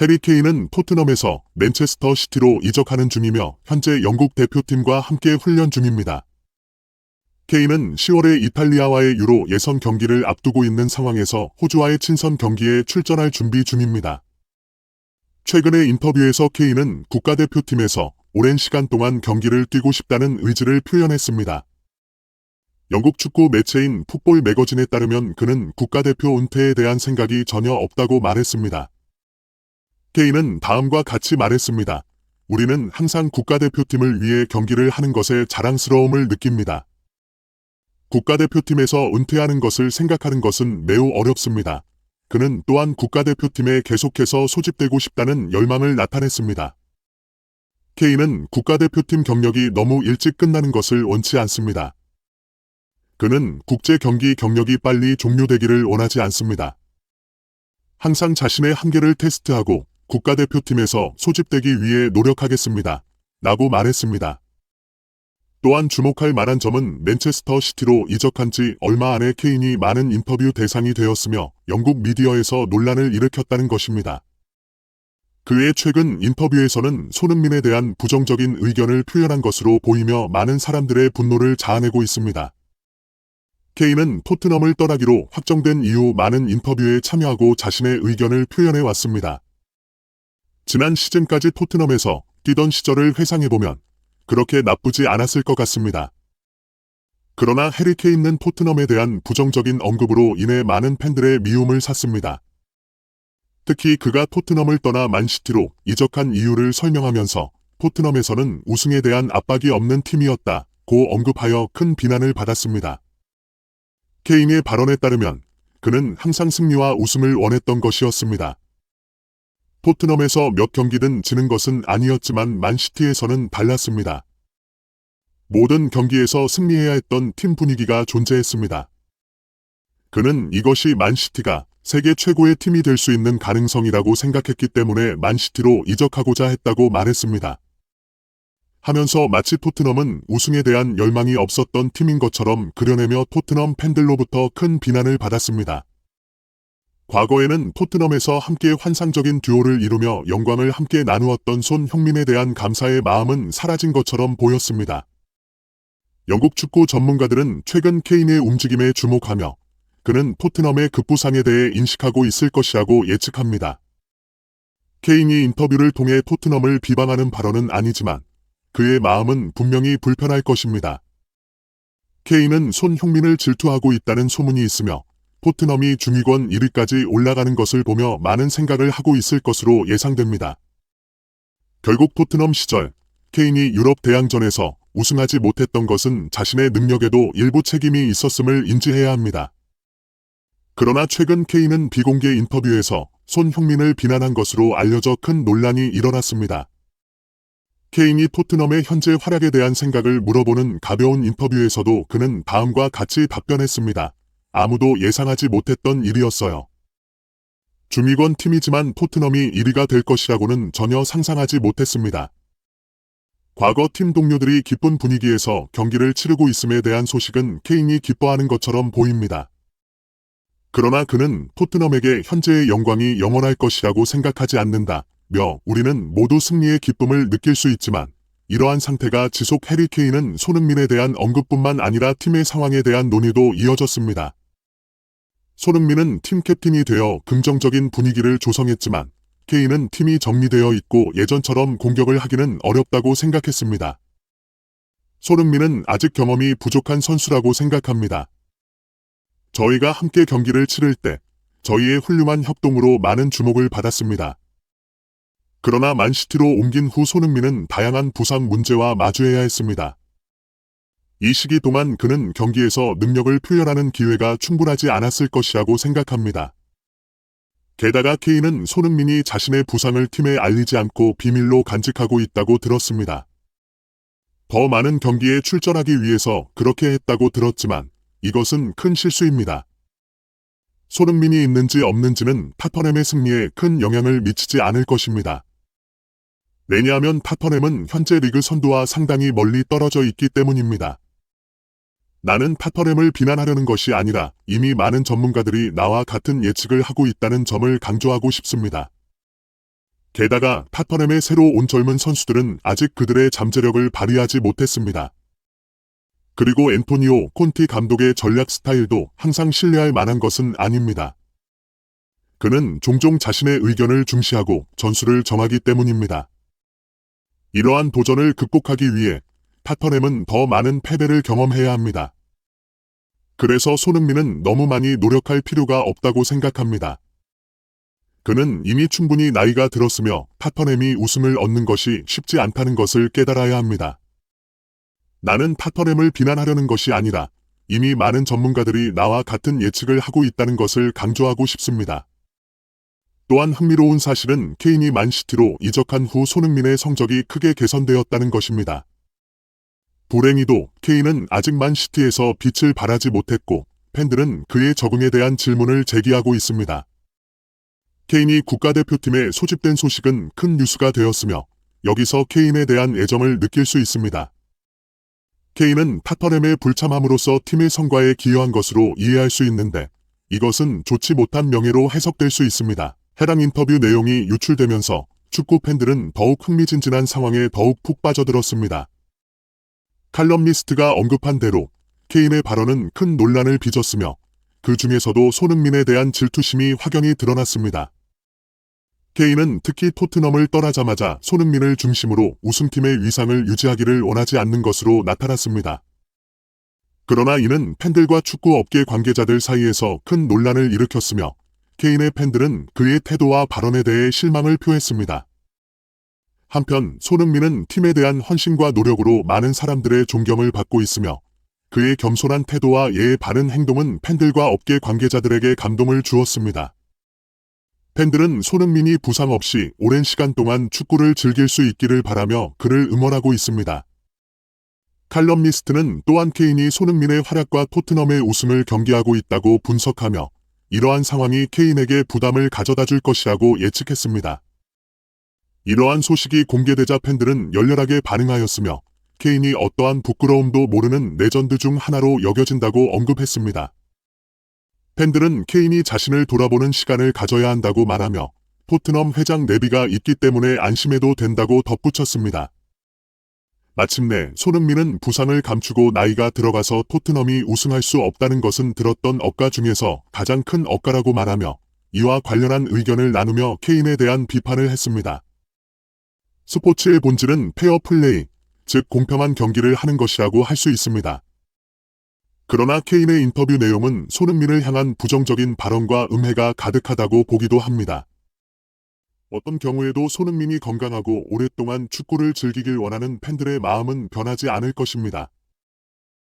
해리 케인은 토트넘에서 맨체스터 시티로 이적하는 중이며 현재 영국 대표팀과 함께 훈련 중입니다. 케인은 10월에 이탈리아와의 유로 예선 경기를 앞두고 있는 상황에서 호주와의 친선 경기에 출전할 준비 중입니다. 최근의 인터뷰에서 케인은 국가대표팀에서 오랜 시간 동안 경기를 뛰고 싶다는 의지를 표현했습니다. 영국 축구 매체인 풋볼 매거진에 따르면 그는 국가대표 은퇴에 대한 생각이 전혀 없다고 말했습니다. 케인은 다음과 같이 말했습니다. 우리는 항상 국가대표팀을 위해 경기를 하는 것에 자랑스러움을 느낍니다. 국가대표팀에서 은퇴하는 것을 생각하는 것은 매우 어렵습니다. 그는 또한 국가대표팀에 계속해서 소집되고 싶다는 열망을 나타냈습니다. 케인은 국가대표팀 경력이 너무 일찍 끝나는 것을 원치 않습니다. 그는 국제 경기 경력이 빨리 종료되기를 원하지 않습니다. 항상 자신의 한계를 테스트하고 국가대표팀에서 소집되기 위해 노력하겠습니다. 라고 말했습니다. 또한 주목할 만한 점은 맨체스터 시티로 이적한 지 얼마 안에 케인이 많은 인터뷰 대상이 되었으며 영국 미디어에서 논란을 일으켰다는 것입니다. 그의 최근 인터뷰에서는 손흥민에 대한 부정적인 의견을 표현한 것으로 보이며 많은 사람들의 분노를 자아내고 있습니다. 케인은 토트넘을 떠나기로 확정된 이후 많은 인터뷰에 참여하고 자신의 의견을 표현해 왔습니다. 지난 시즌까지 토트넘에서 뛰던 시절을 회상해보면 그렇게 나쁘지 않았을 것 같습니다. 그러나 해리 케인은 토트넘에 대한 부정적인 언급으로 인해 많은 팬들의 미움을 샀습니다. 특히 그가 토트넘을 떠나 만시티로 이적한 이유를 설명하면서 토트넘에서는 우승에 대한 압박이 없는 팀이었다고 언급하여 큰 비난을 받았습니다. 케인의 발언에 따르면 그는 항상 승리와 우승을 원했던 것이었습니다. 토트넘에서 몇 경기든 지는 것은 아니었지만 만시티에서는 달랐습니다. 모든 경기에서 승리해야 했던 팀 분위기가 존재했습니다. 그는 이것이 만시티가 세계 최고의 팀이 될 수 있는 가능성이라고 생각했기 때문에 만시티로 이적하고자 했다고 말했습니다. 하면서 마치 토트넘은 우승에 대한 열망이 없었던 팀인 것처럼 그려내며 토트넘 팬들로부터 큰 비난을 받았습니다. 과거에는 토트넘에서 함께 환상적인 듀오를 이루며 영광을 함께 나누었던 손흥민에 대한 감사의 마음은 사라진 것처럼 보였습니다. 영국 축구 전문가들은 최근 케인의 움직임에 주목하며 그는 토트넘의 급부상에 대해 인식하고 있을 것이라고 예측합니다. 케인이 인터뷰를 통해 토트넘을 비방하는 발언은 아니지만 그의 마음은 분명히 불편할 것입니다. 케인은 손흥민을 질투하고 있다는 소문이 있으며 토트넘이 중위권 1위까지 올라가는 것을 보며 많은 생각을 하고 있을 것으로 예상됩니다. 결국 토트넘 시절 케인이 유럽 대항전에서 우승하지 못했던 것은 자신의 능력에도 일부 책임이 있었음을 인지해야 합니다. 그러나 최근 케인은 비공개 인터뷰에서 손흥민을 비난한 것으로 알려져 큰 논란이 일어났습니다. 케인이 토트넘의 현재 활약에 대한 생각을 물어보는 가벼운 인터뷰에서도 그는 다음과 같이 답변했습니다. 아무도 예상하지 못했던 일이었어요. 중위권 팀이지만 토트넘이 1위가 될 것이라고는 전혀 상상하지 못했습니다. 과거 팀 동료들이 기쁜 분위기에서 경기를 치르고 있음에 대한 소식은 케인이 기뻐하는 것처럼 보입니다. 그러나 그는 토트넘에게 현재의 영광이 영원할 것이라고 생각하지 않는다. 우리는 모두 승리의 기쁨을 느낄 수 있지만 이러한 상태가 지속 해리 케인은 손흥민에 대한 언급뿐만 아니라 팀의 상황에 대한 논의도 이어졌습니다. 손흥민은 팀 캡틴이 되어 긍정적인 분위기를 조성했지만 케인은 팀이 정리되어 있고 예전처럼 공격을 하기는 어렵다고 생각했습니다. 손흥민은 아직 경험이 부족한 선수라고 생각합니다. 저희가 함께 경기를 치를 때 저희의 훌륭한 협동으로 많은 주목을 받았습니다. 그러나 만시티로 옮긴 후 손흥민은 다양한 부상 문제와 마주해야 했습니다. 이 시기 동안 그는 경기에서 능력을 표현하는 기회가 충분하지 않았을 것이라고 생각합니다. 게다가 케인은 손흥민이 자신의 부상을 팀에 알리지 않고 비밀로 간직하고 있다고 들었습니다. 더 많은 경기에 출전하기 위해서 그렇게 했다고 들었지만 이것은 큰 실수입니다. 손흥민이 있는지 없는지는 타터넘의 승리에 큰 영향을 미치지 않을 것입니다. 왜냐하면 타터넘은 현재 리그 선두와 상당히 멀리 떨어져 있기 때문입니다. 나는 타터넘을 비난하려는 것이 아니라 이미 많은 전문가들이 나와 같은 예측을 하고 있다는 점을 강조하고 싶습니다. 게다가 타터넘에 새로 온 젊은 선수들은 아직 그들의 잠재력을 발휘하지 못했습니다. 그리고 앤토니오 콘티 감독의 전략 스타일도 항상 신뢰할 만한 것은 아닙니다. 그는 종종 자신의 의견을 중시하고 전술을 정하기 때문입니다. 이러한 도전을 극복하기 위해 타터넘은 더 많은 패배를 경험해야 합니다. 그래서 손흥민은 너무 많이 노력할 필요가 없다고 생각합니다. 그는 이미 충분히 나이가 들었으며 타터넘이 우승을 얻는 것이 쉽지 않다는 것을 깨달아야 합니다. 나는 타터넘을 비난하려는 것이 아니라 이미 많은 전문가들이 나와 같은 예측을 하고 있다는 것을 강조하고 싶습니다. 또한 흥미로운 사실은 케인이 만시티로 이적한 후 손흥민의 성적이 크게 개선되었다는 것입니다. 불행히도 케인은 아직 만시티에서 빛을 발하지 못했고 팬들은 그의 적응에 대한 질문을 제기하고 있습니다. 케인이 국가대표팀에 소집된 소식은 큰 뉴스가 되었으며 여기서 케인에 대한 애정을 느낄 수 있습니다. 케인은 타터넘의 불참함으로써 팀의 성과에 기여한 것으로 이해할 수 있는데 이것은 좋지 못한 명예로 해석될 수 있습니다. 해당 인터뷰 내용이 유출되면서 축구 팬들은 더욱 흥미진진한 상황에 더욱 푹 빠져들었습니다. 칼럼니스트가 언급한 대로 케인의 발언은 큰 논란을 빚었으며 그 중에서도 손흥민에 대한 질투심이 확연히 드러났습니다. 케인은 특히 토트넘을 떠나자마자 손흥민을 중심으로 우승팀의 위상을 유지하기를 원하지 않는 것으로 나타났습니다. 그러나 이는 팬들과 축구 업계 관계자들 사이에서 큰 논란을 일으켰으며 케인의 팬들은 그의 태도와 발언에 대해 실망을 표했습니다. 한편 손흥민은 팀에 대한 헌신과 노력으로 많은 사람들의 존경을 받고 있으며 그의 겸손한 태도와 예의 바른 행동은 팬들과 업계 관계자들에게 감동을 주었습니다. 팬들은 손흥민이 부상 없이 오랜 시간 동안 축구를 즐길 수 있기를 바라며 그를 응원하고 있습니다. 칼럼니스트는 또한 케인이 손흥민의 활약과 토트넘의 우승을 경계하고 있다고 분석하며 이러한 상황이 케인에게 부담을 가져다 줄 것이라고 예측했습니다. 이러한 소식이 공개되자 팬들은 열렬하게 반응하였으며 케인이 어떠한 부끄러움도 모르는 레전드 중 하나로 여겨진다고 언급했습니다. 팬들은 케인이 자신을 돌아보는 시간을 가져야 한다고 말하며 토트넘 회장 네비가 있기 때문에 안심해도 된다고 덧붙였습니다. 마침내 손흥민은 부상을 감추고 나이가 들어가서 토트넘이 우승할 수 없다는 것은 들었던 억가 중에서 가장 큰 억가라고 말하며 이와 관련한 의견을 나누며 케인에 대한 비판을 했습니다. 스포츠의 본질은 페어플레이, 즉 공평한 경기를 하는 것이라고 할 수 있습니다. 그러나 케인의 인터뷰 내용은 손흥민을 향한 부정적인 발언과 음해가 가득하다고 보기도 합니다. 어떤 경우에도 손흥민이 건강하고 오랫동안 축구를 즐기길 원하는 팬들의 마음은 변하지 않을 것입니다.